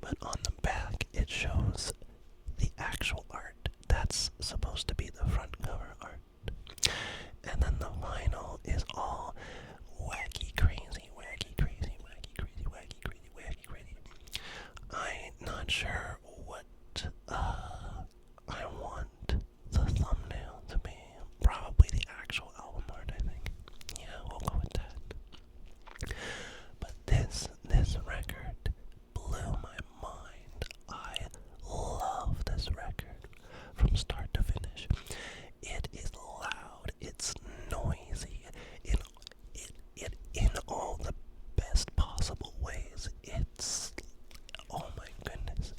but on the back it shows the actual art. That's supposed to be the front cover art. And then the vinyl is all wacky crazy, wacky crazy, wacky crazy, wacky crazy, wacky crazy. I'm not sure what I want the thumbnail to be. Probably the actual album art, I think. Yeah, we'll go with that. But this record blew my mind. I love this record from start to finish. It is loud, it's noisy, in all the best possible ways. It's, oh my goodness.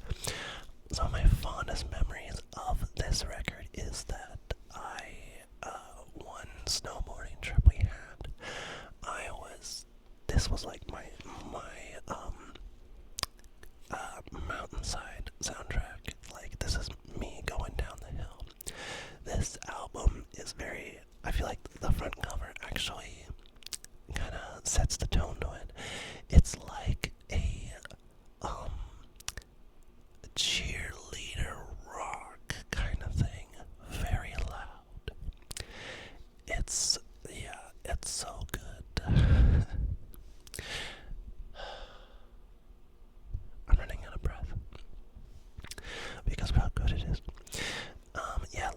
So my fondest memories of this record is that one snowboarding trip we had, this was like my mountainside soundtrack. Like, this is me going down the hill. This album is I feel like the front cover actually kind of sets the tone to it. It's like a cheerleader rock kind of thing. Very loud. It's so good. I'm running out of breath because of how good it is.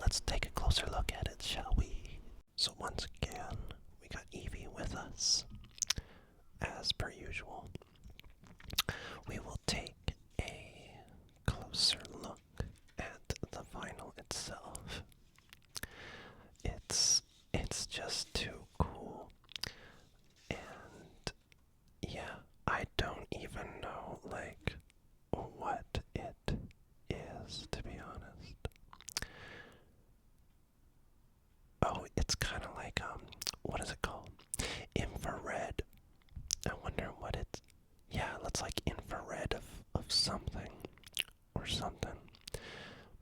Let's take a closer look at it, shall we? So once again, we got Evie with us, as per usual. We will take a closer look at the vinyl itself. It's just too cool. And yeah, I don't even know like what it is, to be honest. Oh, it's kind of like what is it called? Infrared. I wonder what it's. Yeah, it's like infrared of something or something.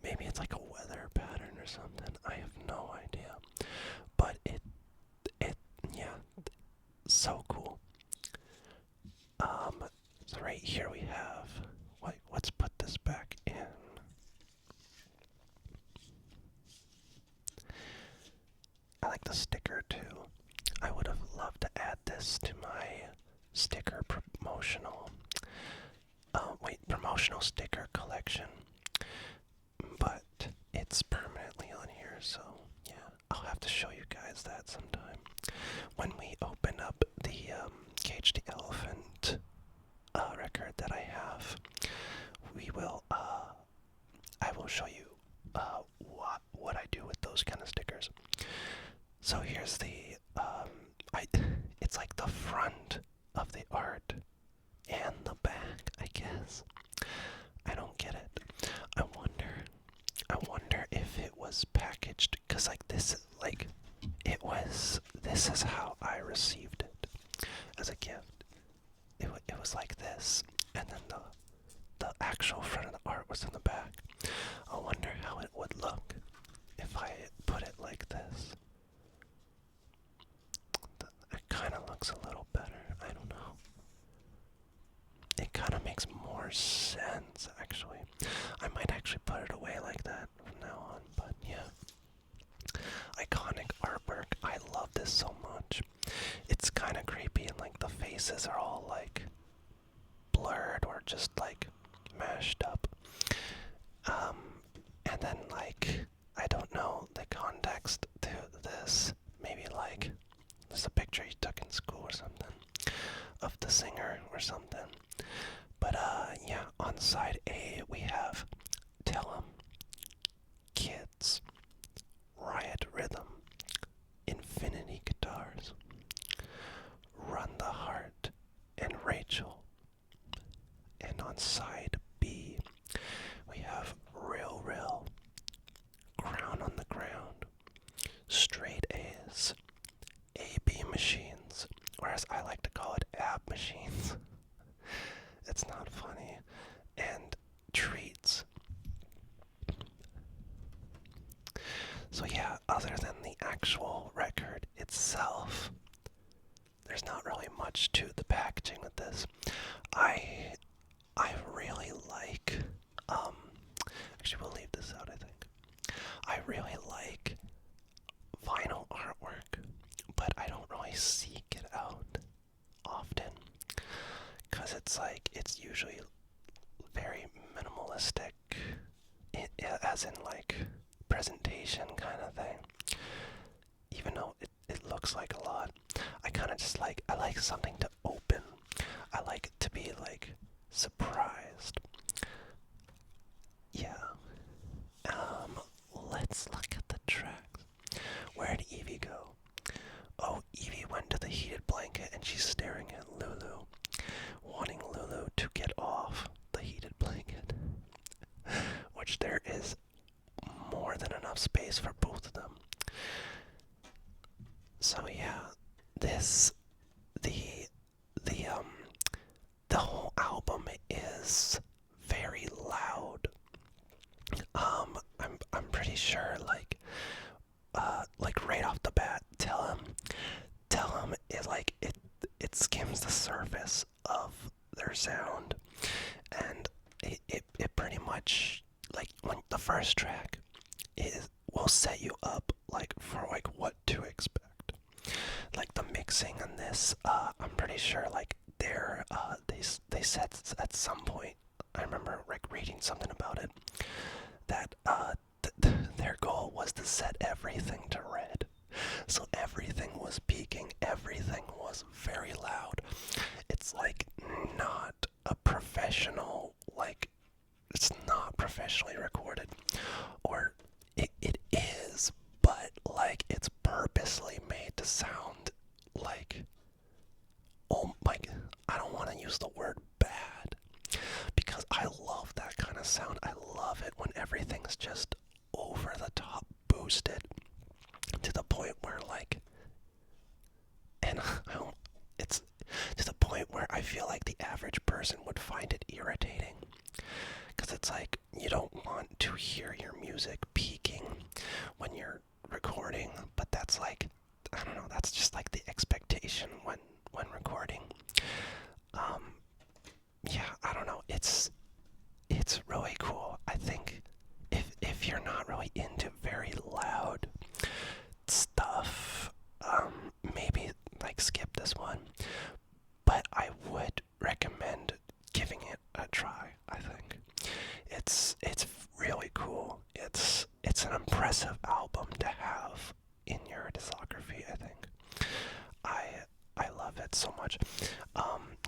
Maybe it's like a weather pattern or something. I have no idea. But yeah, so cool. So right here we have, let's put this back in. I like the sticker too. I would have loved to add this to my sticker promotional sticker collection. But it's permanently on here, so yeah, I'll have to show you guys that sometime. When we open up the Cage the Elephant record that I have, I will show you what I do with those kind of stickers. So here's it's like the front of the art and the back, I guess. I don't get it. I wonder if it was packaged, because like this is how I received it as a gift. It was like this, and then the actual front of the art was in the back. I wonder how it would look if I put it like this. It kind of looks a little better. I don't know. It kind of makes more sense, actually. I might actually put it away like that from now on, but yeah. Iconic artwork. I love this so much. It's kind of creepy, and like the faces are all like blurred or just like mashed up. And then like, I don't know the context to this. Maybe like, there's a picture you took in school or something of the singer or something. But yeah, on side A we have Tell 'em, Kids, Riot Rhythm, Infinity Guitars, Run the Heart, and Rachel. And on side B we have Real Real, Crown on the Ground, Straight A's, AB Machines, or as I like to call it, Ab Machines. It's not funny. And Treats. So yeah, other than the actual record itself, there's not really much to the packaging with this. I really like really like vinyl artwork, but I don't really seek it out often, because it's usually very minimalistic, as in like presentation kind of thing. Even though it looks like a lot, I kind of just I like something to open. I like it to be like surprised. Yeah. Let's look at the tracks. Where'd Evie go? Oh, Evie went to the heated blanket and she's staring at Lulu, wanting Lulu to get off the heated blanket, which there is more than enough space for both of them. So yeah, this the um the whole album is very loud. I'm pretty sure like right off the bat, tell him it skims the surface of their sound, and it pretty much, like, when the first track will set you up like for like what to expect. Like the mixing on this, I'm pretty sure like they said at some point, I remember like reading something about it, that their goal was to set everything to red. So everything was peaking, everything was very loud. It's like not a professional, like, it's not professionally recorded. Or it is, but like it's purposely made to sound like, oh my, I don't want to use the word bad, because I love that kind of sound. I love it when everything's just over the top boosted to the point where like, and it's to the point where I feel like the average person would find it irritating, because it's like you don't want to hear your music peaking when you're recording, but that's like, I don't know, that's just like the expectation when recording. Yeah, I don't know, it's really cool. I think if you're not really into very loud stuff, maybe like skip this one, but I would recommend giving it a try. I think it's really cool. It's an impressive album to have in your discography, I think. I love it so much.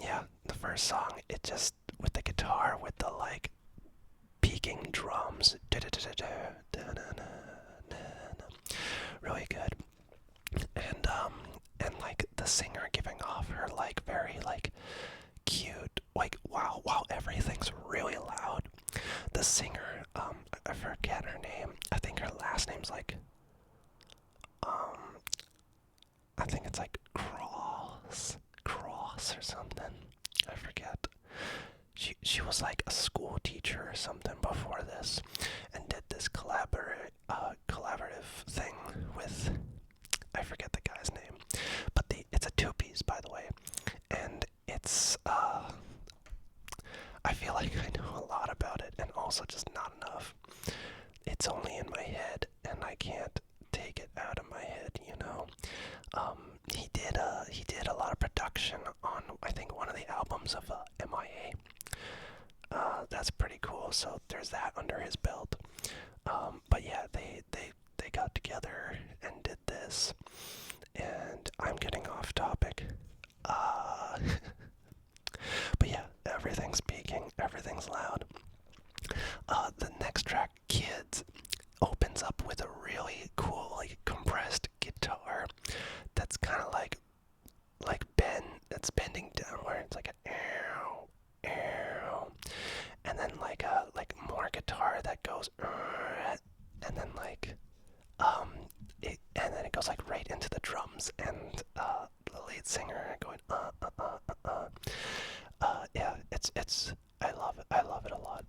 Yeah, the first song, it just, with the guitar, with the like peaking drums, really good. And like the singer giving off her like very like cute, like, while everything's really loud, the singer, I forget her name. I think her last name's like, I think it's like Cross or something. I forget. She was like a school teacher or something before this, and did this collaborative thing with, I forget the guy's name, but it's a two-piece, by the way, and it's I feel like I know a lot about it, and also just not enough. It's only in my head, and I can't take it out of my head, you know. He did a lot of production on, I think, one of the albums of MIA. That's pretty cool. So there's that under his belt. But yeah, they got together and did this, and I'm getting off topic. But yeah, everything's peaking, everything's loud. The next track, Kids, opens up with a really cool, like, compressed guitar that's kind of like it's bending downward. It's like an ow, ow, and then like more guitar that goes, and then like and then it goes like right into the drums, and the lead singer going yeah, it's I love it a lot.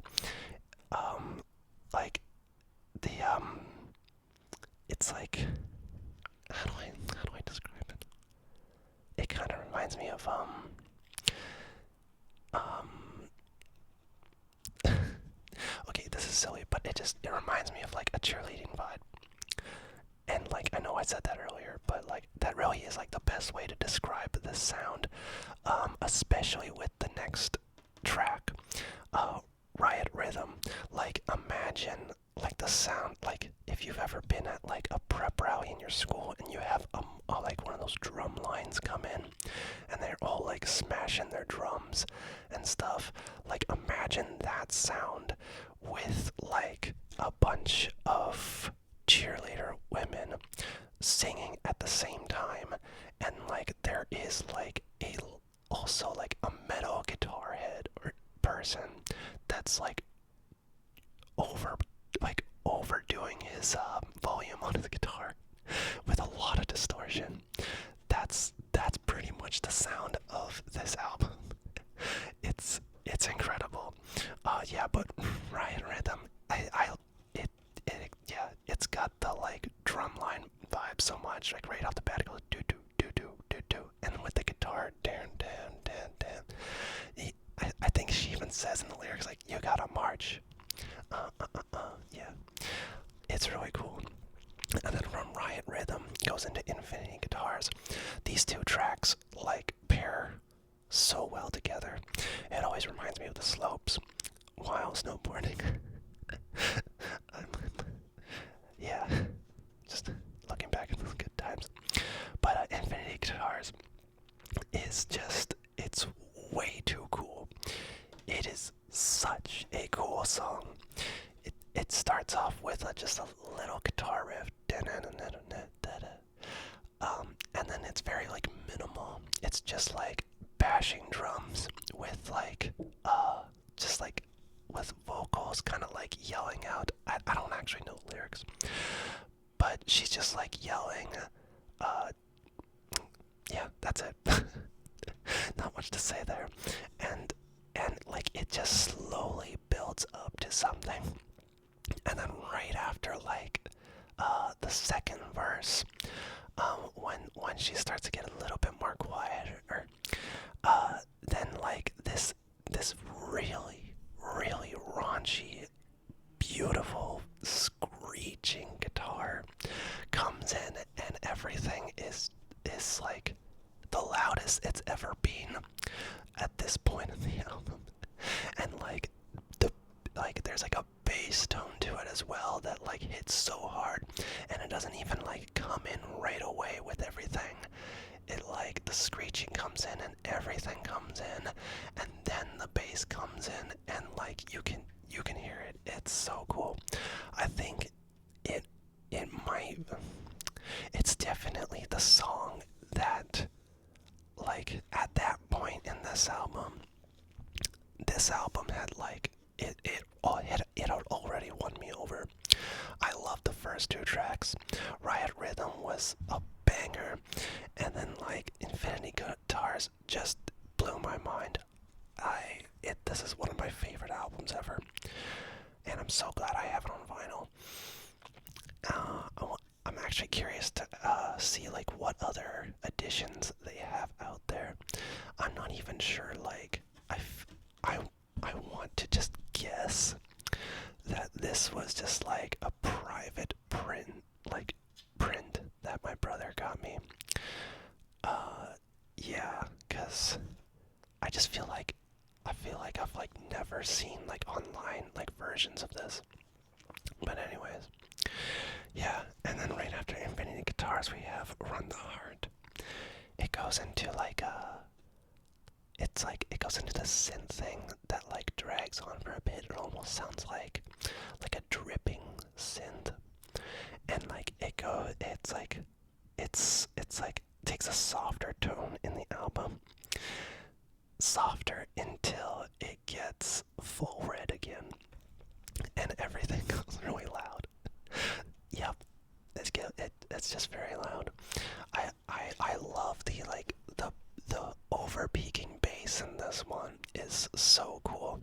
Like the it's like, how do I describe it? It kind of reminds me of okay, this is silly, but it reminds me of like a cheerleading vibe. like, I know I said that earlier, but like that really is like the best way to describe this sound, especially with the next track, Riot Rhythm. Like, imagine like the sound, like if you've ever been at like a prep rally in your school and you have like one of those drum lines come in and they're all like smashing their drums and stuff. Like, imagine that sound with like a bunch of cheerleader women singing at the same time, and like there is like a also like a metal guitar head or person that's like over overdoing his volume on his guitar with a lot of distortion. That's pretty much the sound of this album. It's incredible. Yeah, but Riot Rhythm, yeah, it's got the like drumline vibe so much. Like right off the bat, it goes do do do do do do, and with the guitar, dan dan dan dan. I think she even says in the lyrics like, "You gotta march." Yeah, it's really cool. And then from Riot Rhythm goes into Infinity Guitars. These two tracks like pair so well together. It always reminds me of the slopes while snowboarding. Yeah, just looking back at those good times. But Infinity Guitars is just, it's way too cool. It is such a cool song. It starts off with just a little guitar riff, and then it's very like minimal. It's just like bashing drums with like just like with vocals kind of like yelling out. I don't actually know lyrics, but she's just like yelling. Yeah, that's it. Not much to say there. And like it just slowly builds up to something. And then right after like the second verse, when she starts to get a little bit more quieter, then like this really really raunchy, beautiful screeching guitar comes in, and everything is like the loudest it's ever been at this point in the album. And like there's like a bass tone to it as well that like hits so hard, and it doesn't even like come in right away with everything. It like the screeching comes in and everything comes in, and then the bass comes in, and like you can hear it. It's so cool. I think it's definitely the song that like at that point in this album had like it had already won me over. I loved the first two tracks. Riot Rhythm was a banger, and then like Infinity Guitars just blew my mind. This is one of my favorite albums ever, and I'm so glad I have it on vinyl. I'm actually curious to see like what other editions they have out there. I'm not even sure. Like I want to just guess that this was just like a private print that my brother got me. Yeah, cause I just feel like I've like never seen like online like versions of this. But anyways, yeah, and then right after Infinity Guitars we have Run the Heart. It goes into like it goes into the synth thing that like drags on for a bit. It almost sounds like a dripping synth, and like it's like takes a softer tone in the album, softer until it gets full red again, and everything goes really loud. Yep, it's just very loud. I love the like the over peaking bass in this one is so cool,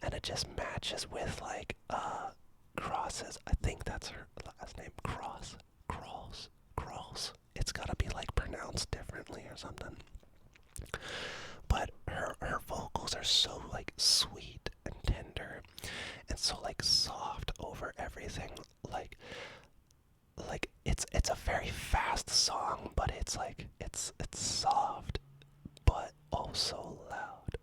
and it just matches with like Cross's, I think that's her last name, Cross. It's gotta be like pronounced differently or something. But her vocals are so like sweet and tender, and so like soft over everything. Like it's it's a very fast song, but it's like it's soft, but also loud.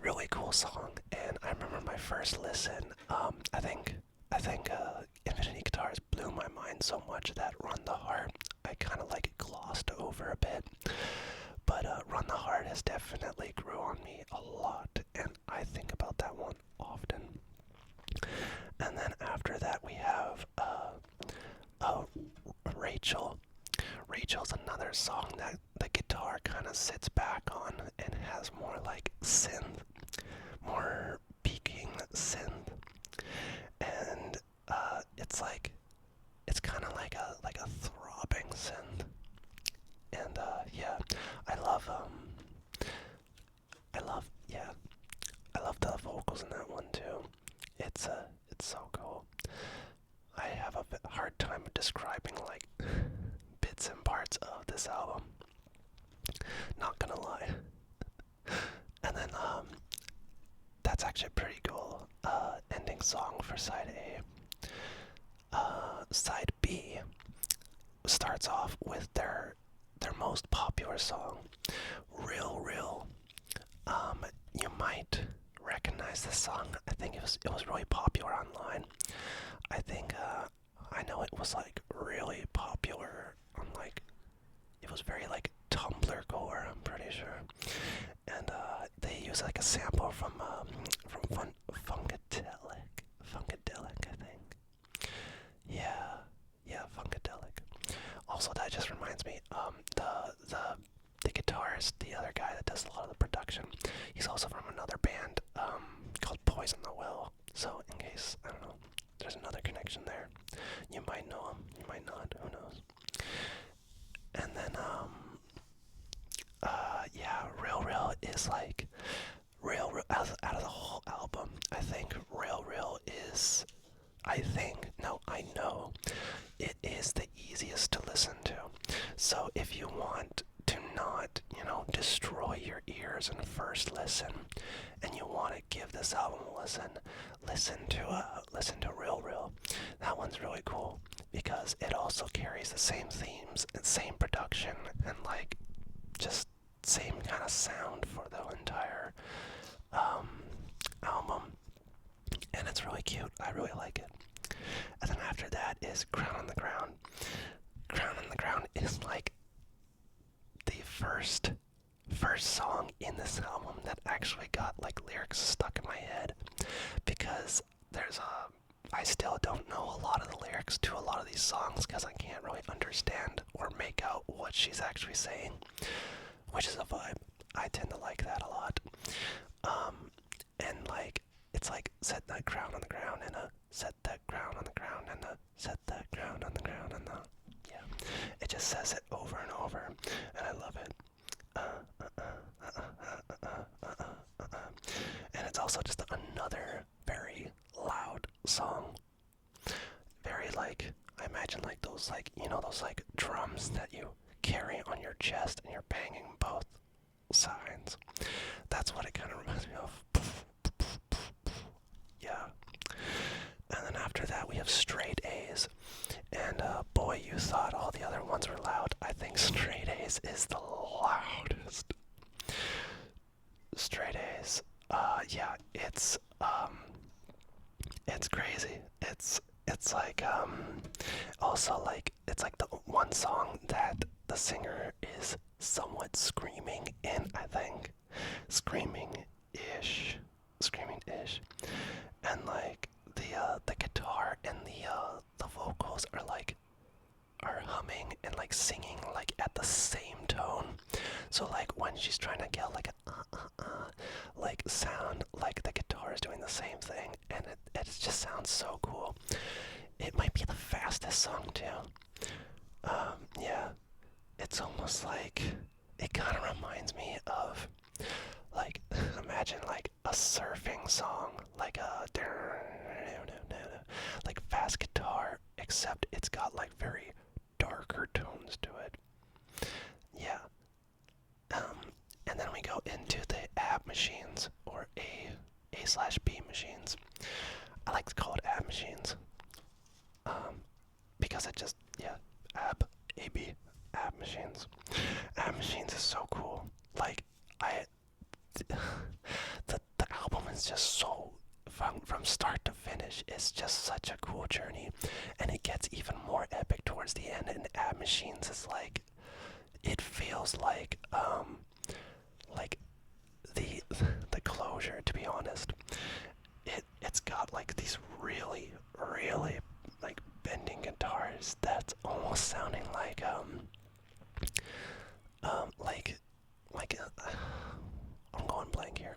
Really cool song, and I remember my first listen. I think Infinity Guitars blew my mind so much that Run the Heart I kind of like glossed over a bit. But Run the Heart has definitely grew on me a lot, and I think about that one often. And then after that we have Rachel. Rachel's another song that the guitar kind of sits back on and has more like synth, more peaking synth, and it's kind of like a throbbing synth, and yeah, I love I love yeah, I love the vocals in that one too. It's so cool. I have a hard time describing like bits and parts of this album. Not gonna lie. And then that's actually pretty cool. Ending song for side A. Side B starts off with their most popular song, Real Real. You might recognize this song. I think it was really popular online. I think I know it was like really popular on like it was very like Tumblr core, I'm pretty sure. And they use like a sample from Funkadelic, I think. Yeah, Funkadelic. Also, that just reminds me, the guitarist, the other guy that does a lot of the production, he's also from another band called Poison the Will. So in case, I don't know, there's another connection there. You might know him, you might not, who knows. And then yeah, Real Real is like out of the whole album, I think Real Real is, I know it is the easiest to listen to. So if you want to not, destroy your ears in first listen, and you want to give this album a listen to Real Real. That one's really cool because it also carries the same themes and same production and like just same kind of sound for the entire album, and it's really cute. I really like it. And then after that is Crown on the Ground. Crown on the Ground is like the first song in this album that actually got like lyrics stuck in my head, because I still don't know a lot of the lyrics to a lot of these songs because I can't really understand or make out what she's actually saying, which is a vibe. I tend to like that a lot. And like it's like set that crown on the ground and set that crown on the ground and set that crown on the ground and yeah, it just says it over and over, and I love it. And it's also just another very loud song. Very like, I imagine like those like, those like drums that you carry on your chest and you're banging both sides. That's what it kind of reminds me of. Yeah. And then after that we have Straight A's. And boy, you thought all the other ones were loud. I think Straight A's is the loudest. Straight A's. Yeah, it's crazy. It's like also like it's like the one song that the singer is somewhat screaming in, I think. Screaming-ish. And like the guitar and the vocals are humming and like singing like at the same tone. So like when she's trying to get like a like sound, like the guitar is doing the same thing, and it just sounds so cool. It might be the fastest song too. Yeah, it's almost like it kind of reminds me of like imagine like a surfing song, like a like fast guitar, except it's got like very darker tones to it. Yeah. And then we go into the ab machines, or A/B machines. I like to call it ab machines. Because Yeah, AB, Ab Machines. Ab Machines is so cool. Like, I, the album is just so, from start to finish, it's just such a cool journey. And it gets even more epic towards the end, and Ab Machines is like, it feels like the the closure, to be honest. It's got like these really like bending guitars that's almost sounding like I'm going blank here.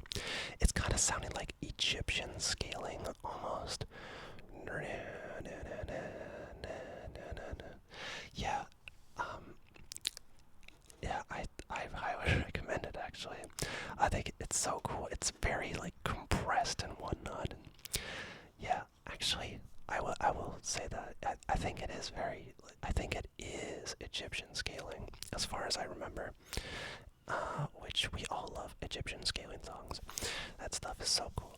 It's kind of sounding like Egyptian scaling almost. Yeah, um, yeah, I highly recommend it actually. I think it's so cool. It's very like compressed and whatnot. And yeah, actually, I will say that I think it is very. I think it is Egyptian scaling, as far as I remember. Which we all love Egyptian scaling songs. That stuff is so cool.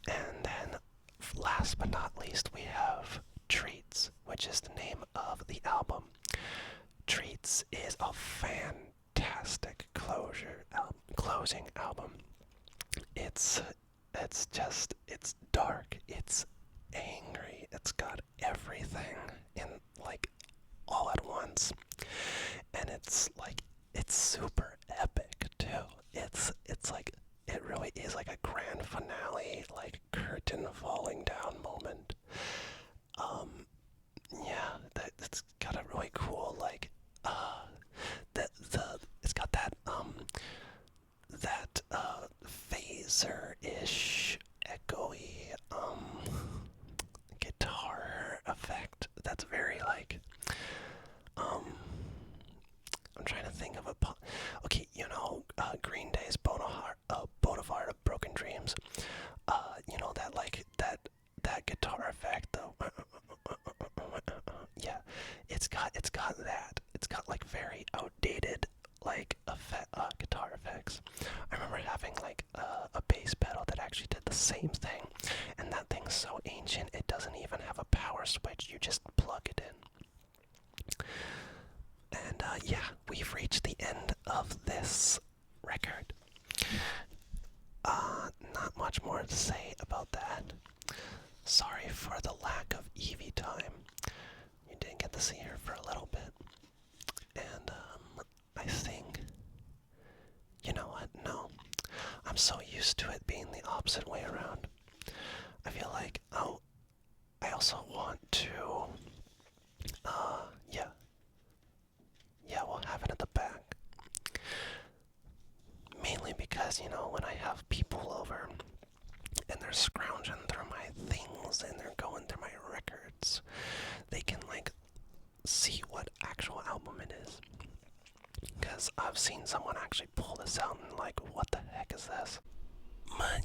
And then, last but not least, we have Treats, which is the name of the album. Treats is a fantastic closing album. It's it's dark, it's angry, it's got everything in like all at once, and it's super epic too. It's like it really is like a grand finale, like curtain falling down moment. Um, yeah, that's got a really cool the it's got that phaser-ish echoey guitar effect that's very um I'm trying to think of okay, Green Day's Boulevard of Broken Dreams. That that guitar effect though. Yeah, it's got that. It's got like very outdated guitar effects. I remember having like a bass pedal that actually did the same thing, and that thing's so ancient it doesn't even have a power switch. You just plug it in. And yeah, we've reached the end of this record. Not much more to say about that. Sorry for the lack of Eevee time. You didn't get to see her for a little bit. And I think, you know what? No. I'm so used to it being the opposite way around. I feel like, oh, I also want to, yeah. Yeah, we'll have it at the back. Mainly because, when I have people over and they're scrounging through my things and they're going through my records, they can, see what actual album it is. Because I've seen someone actually pull this out and, what the heck is this? But